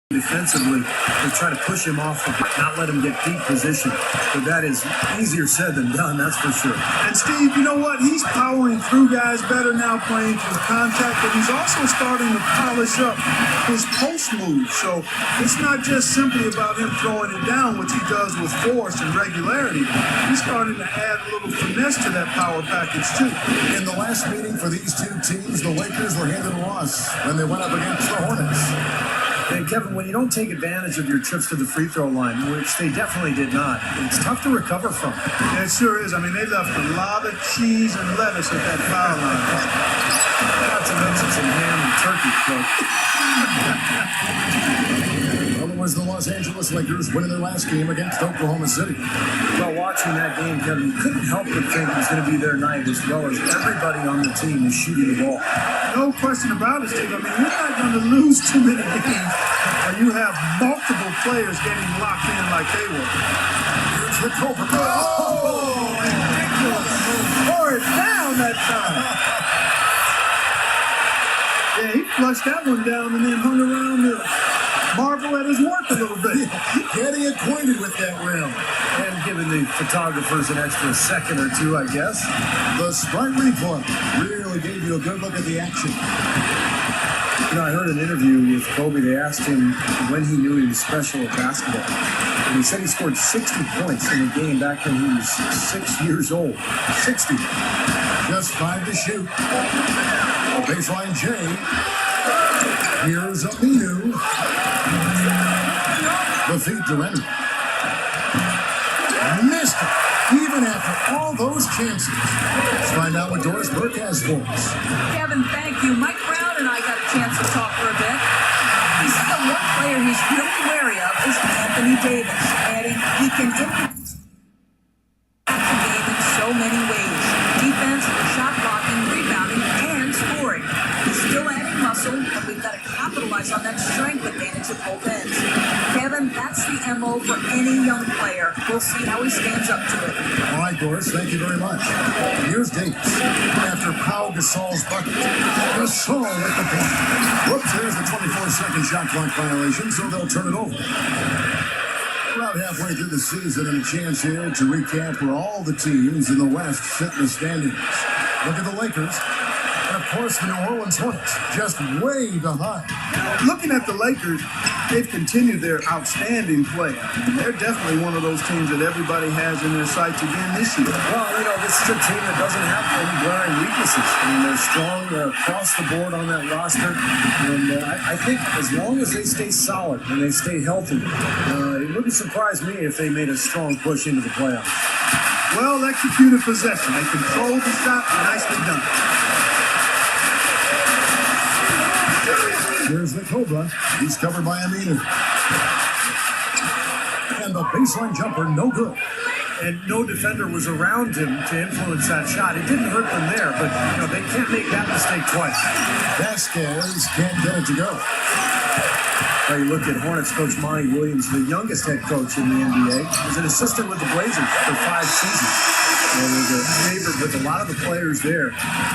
defensively to try to push him off, not let him get deep position. But that is easier said than done, that's for sure. And Steve, you know what? He's powering through guys better now, playing through contact, but he's also starting to polish up his post moves. So it's not just simply about him throwing it down, which he does with force and regularity. He's starting to add a little finesse to that power package too. In the last meeting for these two teams, the Lakers were handed a loss when they went up against the Hornets. And Kevin, when you don't take advantage of your trips to the free throw line, which they definitely did not, it's tough to recover from. Yeah, it sure is. I mean, they left a lot of cheese and lettuce at that foul line. Not to mention some ham and turkey, Well, it was the Los Angeles Lakers winning their last game against Oklahoma City. Well, watching that game, Kevin, you couldn't help but think it was going to be their night, as well as everybody on the team is shooting the ball. No question about it, Steve. I mean, you're not going to lose too many games where you have multiple players getting locked in like they were. Here's the Cobra. Oh, ridiculous. Tore it down that time. Yeah, he flushed that one down and then hung around to marvel at his work a little bit. Getting acquainted with that rim. And giving the photographers an extra second or two, I guess. The Sprite replay really gave you a good look at the action. You know, I heard an interview with Kobe. They asked him when he knew he was special at basketball. And he said he scored 60 points in a game back when he was 6 years old. 60. Just 5 to shoot. A baseline J. Here's Aminu. The feed to Renner. Missed it, even after all those chances. Let's find out what Doris Burke has for us. Kevin, thank you. Mike Brown and I got a chance to talk for a bit. He said the one player he's really wary of is Anthony Davis, adding he can influence the game in so many ways. Defense, shot blocking, rebounding, and scoring. He's still adding muscle, and we've got to capitalize on that strength advantage at both ends. Kevin, that's the MO for any young player. We'll see how he stands up to it. All right, Doris, thank you very much. Here's Davis. After Pau Gasol's bucket. Gasol at the point. Whoops, there's the 24-second shot clock violation, so they'll turn it over. About halfway through the season, and a chance here to recap where all the teams in the West sit in the standings. Look at the Lakers. And, of course, the New Orleans Hornets, just way behind. Looking at the Lakers, they've continued their outstanding play. They're definitely one of those teams that everybody has in their sights again this year. Well, you know, this is a team that doesn't have any glaring weaknesses. I mean, they're strong across the board on that roster. And I think as long as they stay solid and they stay healthy, it wouldn't surprise me if they made a strong push into the playoffs. Well executed possession. They controlled the shot. Nicely done. Here's the Cobra. He's covered by Aminu. And the baseline jumper, no good. And no defender was around him to influence that shot. It didn't hurt them there, but you know, they can't make that mistake twice. Vasquez can't get it to go. Now you look at Hornets coach Monty Williams, the youngest head coach in the NBA. Was an assistant with the Blazers for 5 seasons. And was a favorite with a lot of the players there.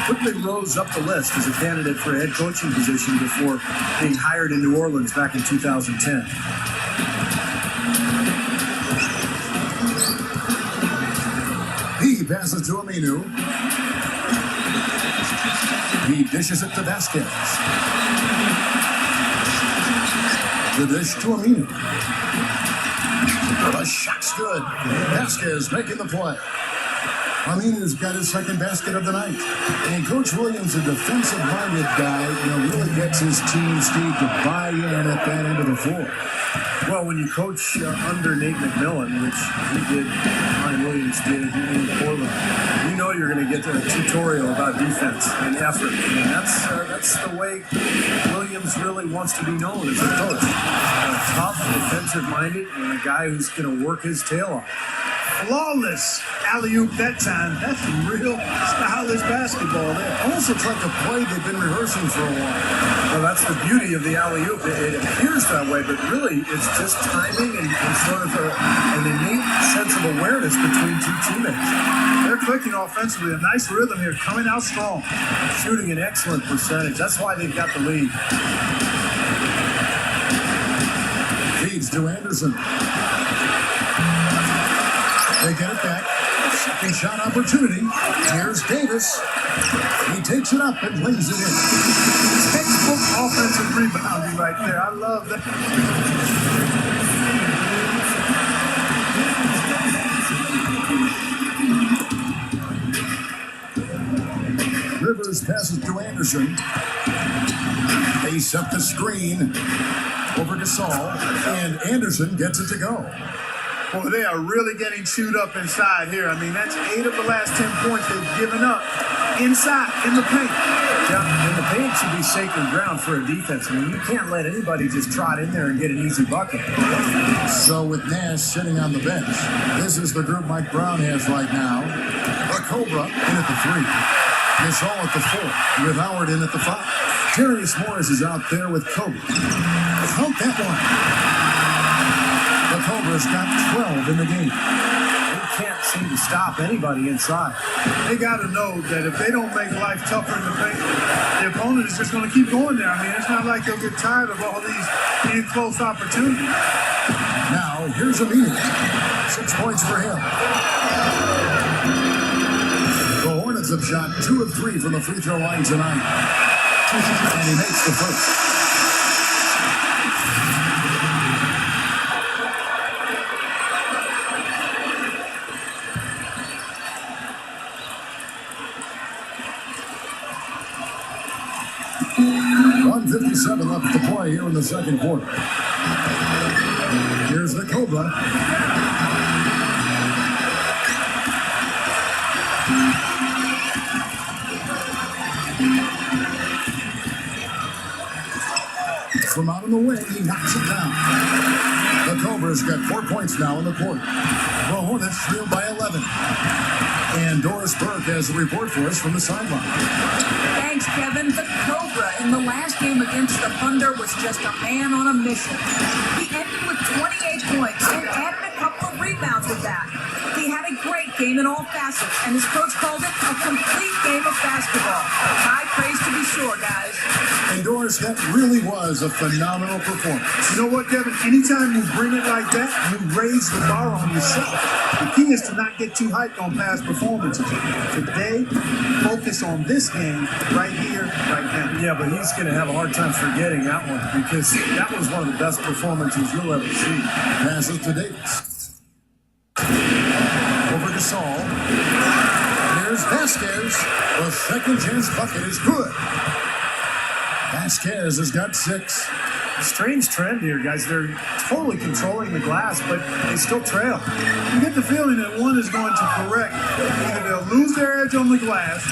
Quickly rose up the list as a candidate for a head coaching position before being hired in New Orleans back in 2010. He passes to Aminu. He dishes it to Vasquez. The dish to Aminu. The shot's good. Vasquez making the play. Aminu's got his second basket of the night. And Coach Williams, a defensive-minded guy, really gets his team, Steve, to buy in at that end of the floor. Well, when you coach under Nate McMillan, which he did, Monty Williams did in Portland, you know you're going to get a tutorial about defense and effort. And that's the way Williams really wants to be known as a coach. Tough, defensive-minded, and a guy who's going to work his tail off. Flawless alley-oop that time. That's some real stylish basketball there. Almost looks like a play they've been rehearsing for a while. Well, that's the beauty of the alley-oop. It appears that way, but really it's just timing and sort of an innate sense of awareness between two teammates. They're clicking offensively. A nice rhythm here, coming out strong. Shooting an excellent percentage. That's why they've got the lead. Feeds to Anderson. They get it back. Second shot opportunity. Here's Davis. He takes it up and lays it in. Textbook offensive rebounding right there. I love that. Rivers passes to Anderson. They set the screen over Gasol, and Anderson gets it to go. Boy, they are really getting chewed up inside here. I mean, that's 8 of the last 10 points they've given up inside, in the paint. Yeah, and the paint should be sacred ground for a defense. I mean, you can't let anybody just trot in there and get an easy bucket. So with Nash sitting on the bench, this is the group Mike Brown has right now. The Cobra in at the 3. Gasol at the 4, with Howard in at the 5. Darius Morris is out there with Kobe. Count that one. The Cobra's got 12 in the game. They can't seem to stop anybody inside. They got to know that if they don't make life tougher in the paint, the opponent is just going to keep going there. I mean, it's not like they'll get tired of all these in-close opportunities. Now, here's a meeting. 6 points for him. The Hornets have shot 2 of 3 from the free throw line tonight. And he makes the first. .157 left to play here in the second quarter. Here's the Cobra. From out of the way, he knocks it down. The Cobra's got 4 points now in the quarter. The Hornets trail by 11. And Doris Burke has a report for us from the sideline. Thanks, Kevin. The Cobra in the last game against the Thunder was just a man on a mission. He ended with 28 points and added a couple of rebounds with that. He had a great game in all facets, and his coach called it a complete game of basketball. High praise to be sure, guys. And Doris, that really was a phenomenal performance. You know what, Kevin? Anytime you bring it like that, you raise the bar on yourself. The key is to not get too hyped on past performances. Today, focus on this game right here, right now. Yeah, but he's going to have a hard time forgetting that one because that was one of the best performances you'll ever see. Passes to Davis. Over to Saul. Here's Vasquez. The second chance bucket is good. Vasquez has got 6. Strange trend here, guys. They're totally controlling the glass, but they still trail. You get the feeling that one is going to correct. Either they'll lose their edge on the glass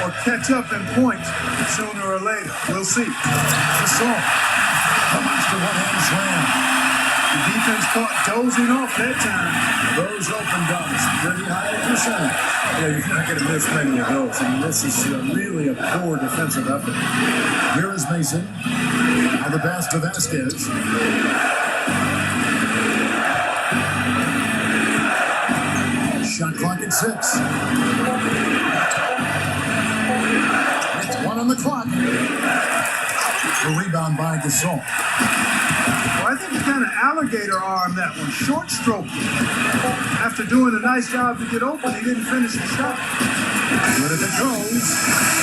or catch up in points sooner or later. We'll see. Gasol. The monster one-hand slam. The defense caught dozing off that time. Those open dunks, pretty high percentage. Yeah, you're not going to miss many of those. I mean, this is really a poor defensive effort. Here is Mason. On the pass to Vasquez. Shot clock at 6. It's 1 on the clock. The rebound by Gasol. Well, I think he kind of alligator armed that one, short stroke. After doing a nice job to get open, he didn't finish the shot. Good as it goes,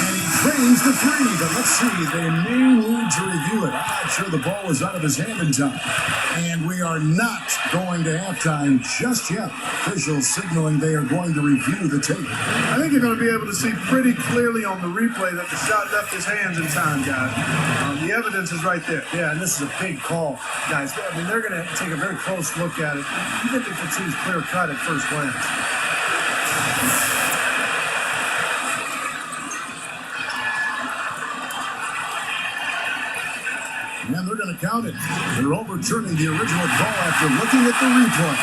and he drains the 3, but let's see, they may need to review it. I'm not sure the ball was out of his hand in time. And we are not going to halftime just yet. Officials signaling they are going to review the tape. I think you're going to be able to see pretty clearly on the replay that the shot left his hands in time, guys. The evidence is right there. Yeah, and this is a big call, guys. I mean, they're going to take a very close look at it, even if it seems clear-cut at first glance. And they're going to count it. They're overturning the original call after looking at the replay.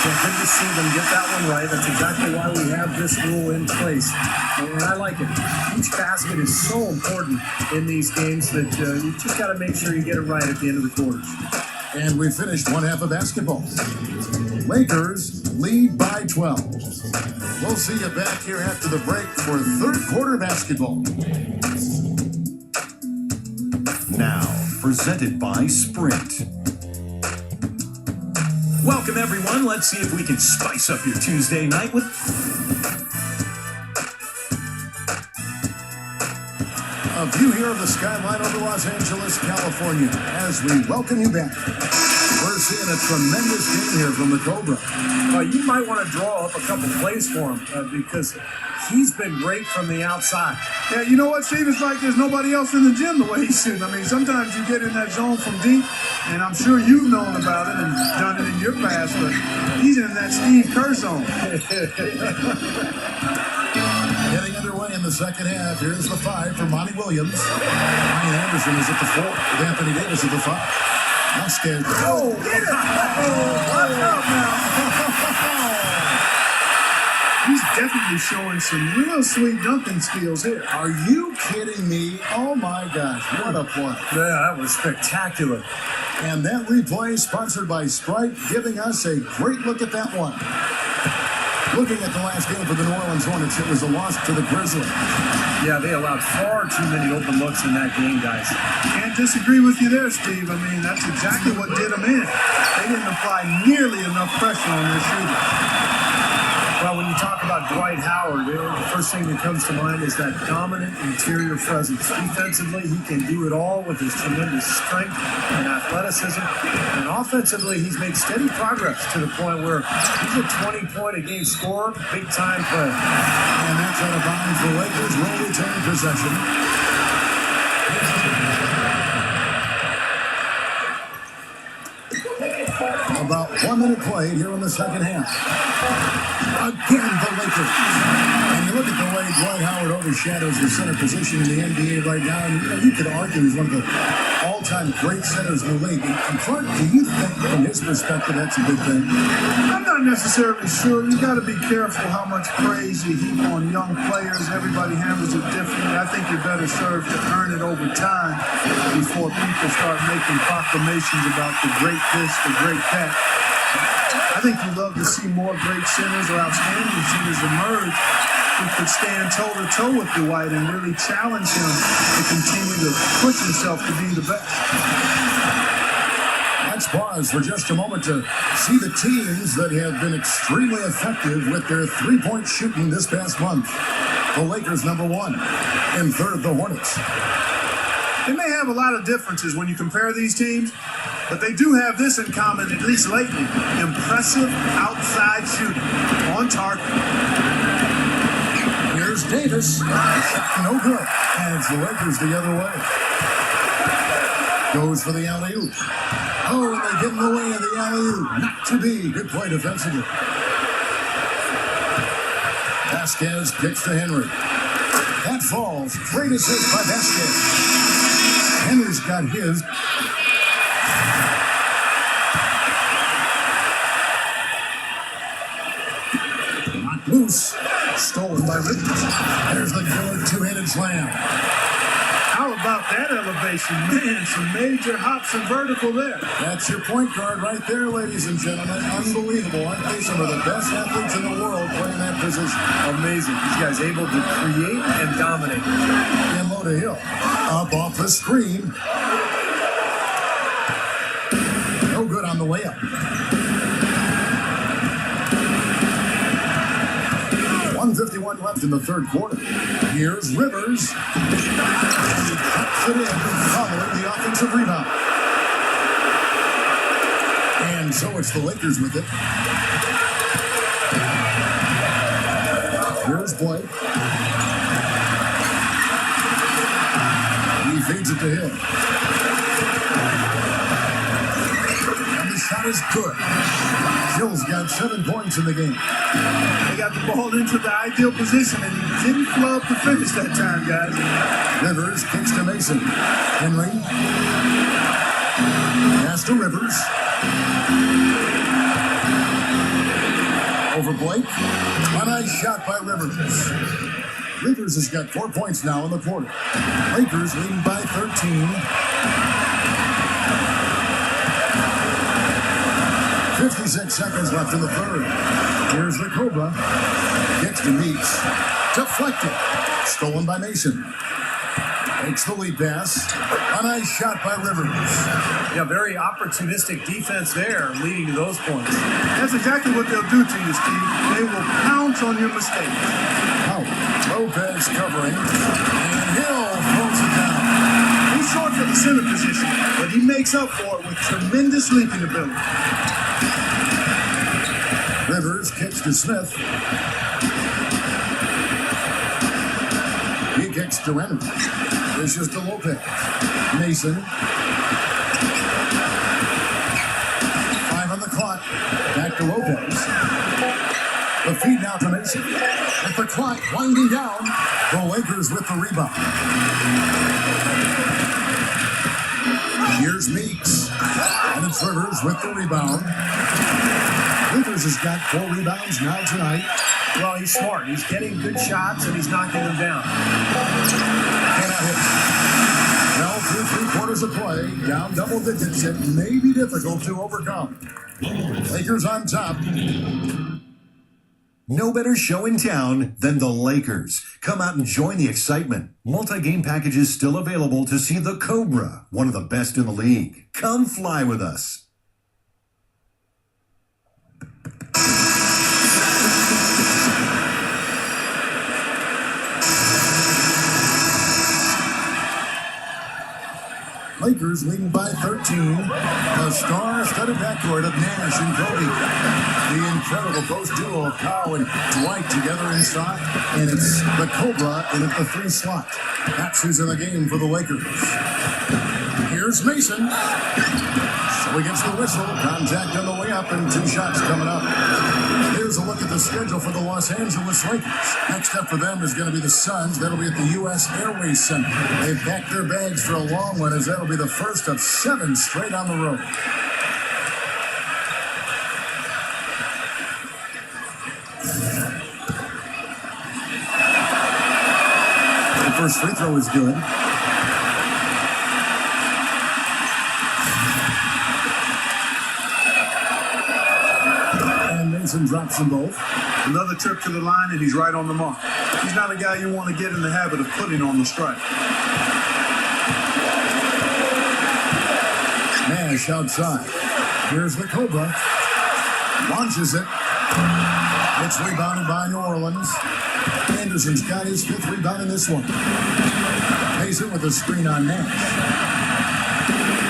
So good to see them get that one right. That's exactly why we have this rule in place. And I like it. Each basket is so important in these games that you just got to make sure you get it right at the end of the quarters. And we finished one half of basketball. Lakers lead by 12. We'll see you back here after the break for third quarter basketball. Now, presented by Sprint. Welcome, everyone. Let's see if we can spice up your Tuesday night with... A view here of the skyline over Los Angeles, California, as we welcome you back. We're seeing a tremendous game here from the Cobra. You might want to draw up a couple plays for him because he's been great from the outside. Yeah, you know what, Steve? It's like there's nobody else in the gym the way he's shooting. I mean, sometimes you get in that zone from deep, and I'm sure you've known about it and done it in your past, but he's in that Steve Kerr zone. Getting underway in the second half. Here's the 5 for Monty Williams. Ryan Anderson is at the 4 with Anthony Davis at the 5. Vasquez. Oh, get it! Watch out now. He's definitely showing some real sweet dunking skills here. Are you kidding me? Oh my gosh, what a play. Yeah, that was spectacular. And that replay sponsored by Sprite, giving us a great look at that one. Looking at the last game for the New Orleans Hornets, it was a loss to the Grizzlies. Yeah, they allowed far too many open looks in that game, guys. Can't disagree with you there, Steve. I mean, that's exactly what did them in. They didn't apply nearly enough pressure on their shooting. Well, when you talk about Dwight Howard, the first thing that comes to mind is that dominant interior presence. Defensively, he can do it all with his tremendous strength and athleticism. And offensively, he's made steady progress to the point where he's a 20-point-a-game scorer, big-time player. And that's out of bounds. The Lakers will retain possession. About 1 minute played here in the second half. Again, the Lakers. And you look at the way Dwight Howard overshadows the center position in the NBA right now, and you could argue he's one of the all-time great centers in the league. And Clark, do you think, from his perspective, that's a good thing? I'm not necessarily sure. You got to be careful how much praise you heap on young players. Everybody handles it differently. I think you're better served to earn it over time before people start making proclamations about the great this, the great that. I think you love to see more great centers or outstanding centers emerge who could stand toe-to-toe with Dwight and really challenge him to continue to push himself to be the best. Let's pause for just a moment to see the teams that have been extremely effective with their three-point shooting this past month. The Lakers, number 1, and third, the Hornets. They may have a lot of differences when you compare these teams, but they do have this in common, at least lately. Impressive outside shooting on target. Here's Davis. No good. And it's the Lakers the other way. Goes for the alley-oop. Oh, and they get in the way of the alley-oop. Not to be. Good play defensively. Vasquez kicks to Henry. That falls. Great assist by Vasquez. Henry's got his. Knocked loose. Stolen by Rivers. There's the killer two-handed slam. How about that elevation? Man, some major hops and vertical there. That's your point guard right there, ladies and gentlemen. Unbelievable. Aren't they some of the best athletes in the world playing that position? Amazing. These guys able to create and dominate. And low to Hill. Up off the screen. No good on the layup. 1:51 left in the third quarter. Here's Rivers. And he cuts it in following the offensive rebound. And so it's the Lakers with it. Here's Blake. He feeds it to Hill. And the shot is good. Hill's got 7 points in the game. They got the ball into the ideal position, and he didn't flub to finish that time, guys. Rivers kicks to Mason. Henry. Pass to Rivers. Over Blake. A nice shot by Rivers. Rivers has got 4 points now in the quarter. Lakers leading by 13. 56 seconds left in the third. Here's the Cobra. Gets to Meeks. Deflected. Stolen by Mason. Takes the lead pass. A nice shot by Rivers. Yeah, very opportunistic defense there, leading to those points. That's exactly what they'll do to you, Steve. They will pounce on your mistakes. Out. Lopez covering. And Hill throws it down. He's short for the center position, but he makes up for it with tremendous leaping ability. Rivers kicks to Smith. He kicks to Renner. Dishes to Lopez. Mason. 5 on the clock. Back to Lopez. The feed now to Mason. With the clock winding down, the Lakers with the rebound. Here's Meeks. And it's Rivers with the rebound. Rivers has got 4 rebounds now tonight. Well, he's smart. He's getting good shots, and he's knocking them down. Cannot hit. Well, through 3 quarters of play, down double digits, it may be difficult to overcome. Lakers on top. No better show in town than the Lakers. Come out and join the excitement. Multi-game packages still available to see the Cobra, one of the best in the league. Come fly with us. Lakers leading by 13. A star-studded backcourt of Nash and Kobe. The incredible post duo of Powell and Dwight together inside. And it's the Cobra in at the 3 slot. That's who's in the game for the Lakers. Here's Mason. So he gets the whistle. Contact on the way up and 2 shots coming up. Here's a look at the schedule for the Los Angeles Lakers. Next up for them is going to be the Suns. That'll be at the U.S. Airways Center. They've packed their bags for a long one, as that'll be the first of 7 straight on the road. The first free throw is good. Mason drops them both. Another trip to the line, and he's right on the mark. He's not a guy you want to get in the habit of putting on the strike. Nash outside. Here's the Cobra. Launches it. It's rebounded by New Orleans. Anderson's got his 5th rebound in this one. Mason with a screen on Nash.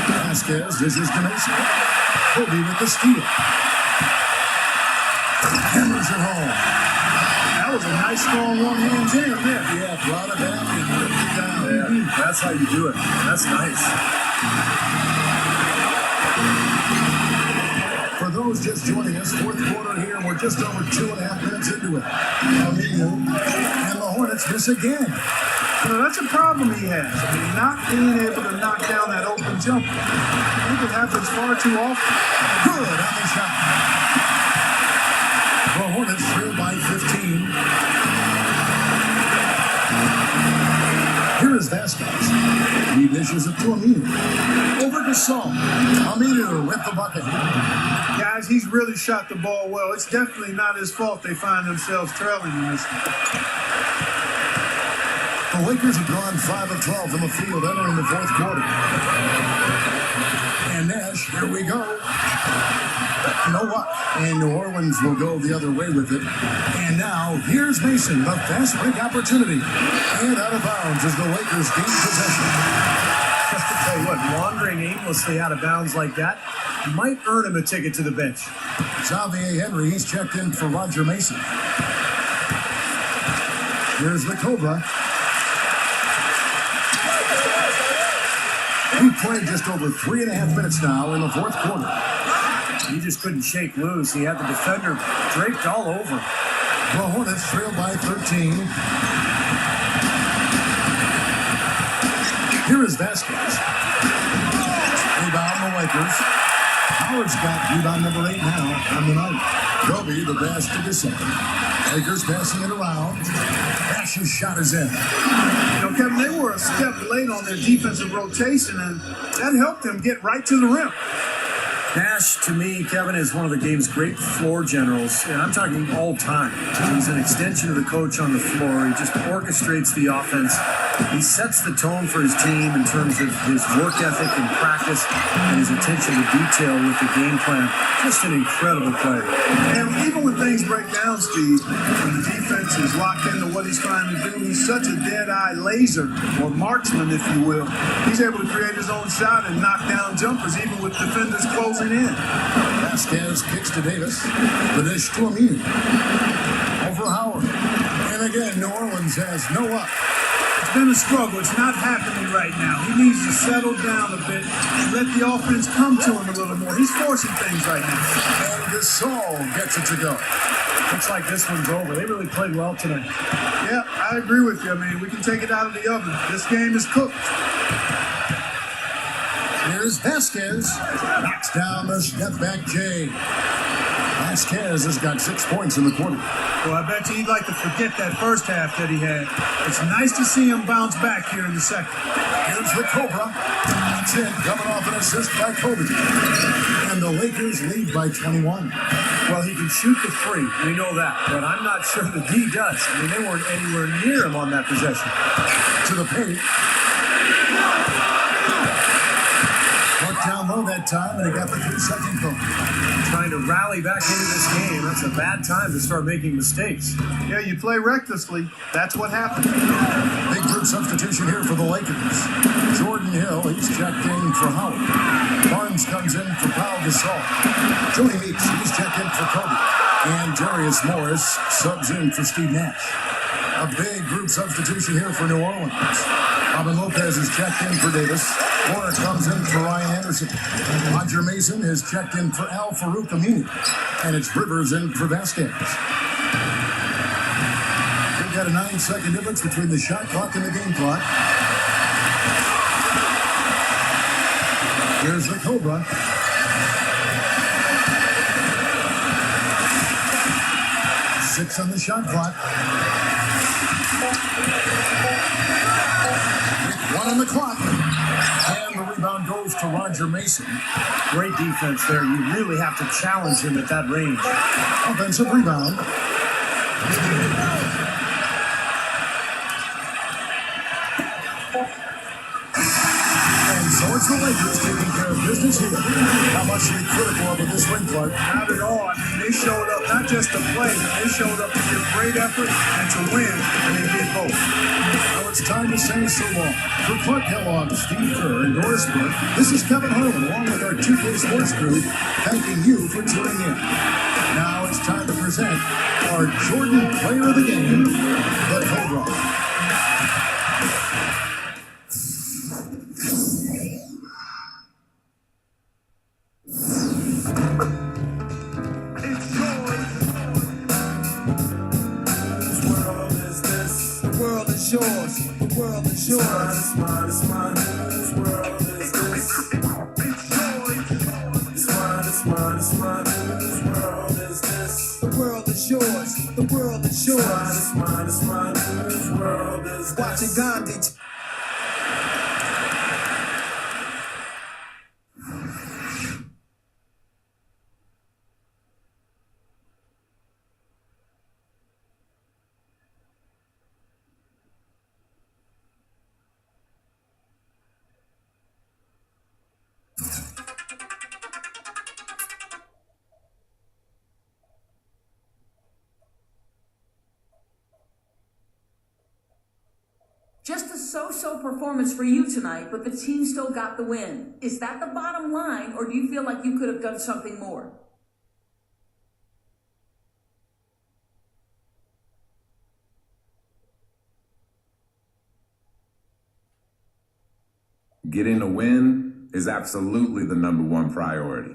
Vasquez dishes to Mason. Kobe with the steal. Hammers it home. That was a nice, strong one-hand jam there. Yeah, brought it back and ripped it down. Yeah, that's how you do it. That's nice. For those just joining us, 4th quarter here, we're just over 2.5 minutes into it. And the Hornets miss again. You know, that's a problem he has. I mean, not being able to knock down that open jumper. I think it happens far too often. Good on the shot. The Hornets trail by 15. Here is Vasquez. He dishes it to Aminu. Over to Saul. Aminu with the bucket. Guys, he's really shot the ball well. It's definitely not his fault they find themselves trailing in this one. The Lakers have gone 5 of 12 from the field entering the 4th quarter. And Nash, here we go. You know what? And New Orleans will go the other way with it. And now, here's Mason, the fast break opportunity. And out of bounds as the Lakers gain possession. I'll tell you what, wandering aimlessly out of bounds like that might earn him a ticket to the bench. Xavier Henry, he's checked in for Roger Mason. Here's the Cobra. We played just over 3.5 minutes now in the 4th quarter. He just couldn't shake loose. He had the defender draped all over. The Hornets trail by 13. Here is Vasquez. Rebound the Lakers. Howard's got rebound number 8 now on the night. Kobe, the basket is second. Lakers passing it around. Nash's shot is in. You know, Kevin, they were a step late on their defensive rotation, and that helped them get right to the rim. Nash, to me, Kevin, is one of the game's great floor generals, and I'm talking all time. He's an extension of the coach on the floor. He just orchestrates the offense. He sets the tone for his team in terms of his work ethic and practice and his attention to detail with the game plan. Just an incredible player. And even when things break down, Steve, when the defense is locked into what he's trying to do, he's such a dead-eye laser, or marksman, if you will. He's able to create his own shot and knock down jumpers, even with defenders closing in. Vasquez kicks to Davis. The dish to Aminu. Over Howard. And again, New Orleans has no up. It's been a struggle. It's not happening right now. He needs to settle down a bit and let the offense come to him a little more. He's forcing things right now. And Gasol gets it to go. Looks like this one's over. They really played well tonight. Yeah, I agree with you. I mean, we can take it out of the oven. This game is cooked. Here's Vasquez. Knocks down the step back J. Vasquez has got 6 points in the quarter. Well, I bet you he'd like to forget that first half that he had. It's nice to see him bounce back here in the second. Here's the Cobra. That's it. Coming off an assist by Kobe. And the Lakers lead by 21. Well, he can shoot the free. We know that. But I'm not sure the D does. I mean, they weren't anywhere near him on that possession. To the paint. Looked down low that time, and he got the 2-second goal. Trying to rally back into this game. That's a bad time to start making mistakes. Yeah, you play recklessly. That's what happened. Big group substitution here for the Lakers. Jordan Hill, he's checked in for Howard. Barnes comes in for Pau Gasol. Jody Meeks, he's checked in for Kobe. And Darius Morris subs in for Steve Nash. A big group substitution here for New Orleans. Robin Lopez is checked in for Davis. Warner comes in for Ryan Anderson. Roger Mason is checked in for Al Farouk Aminu. And it's Rivers in for Vasquez. We've got a 9-second difference between the shot clock and the game clock. Here's the Cobra. Six on the shot clock. 1 on the clock. And the rebound goes to Roger Mason. Great defense there. You really have to challenge him at that range. Offensive rebound. And so it's the Lakers taking care of business here. How much are you critical of this win, Clark? Not at all. I mean, they showed up not just to play, they showed up to give great effort and to win, and they did both. Well, it's time to say so long. For Clark Kellogg, Steve Kerr, and Doris Burke, this is Kevin Harlan, along with our 2K Sports crew, thanking you for tuning in. Now it's time to present our Jordan Player of the Game, the Cobra. Yours. The world is yours. It's mine, it's mine, whose world is this? It's yours. It's mine, it's mine, it's mine, whose world is this? The world is yours. The world is yours. It's mine, it's mine, whose world is this? Watching Gandhi. Just a so-so performance for you tonight, but the team still got the win. Is that the bottom line, or do you feel like you could have done something more? Getting a win is absolutely the #1 priority.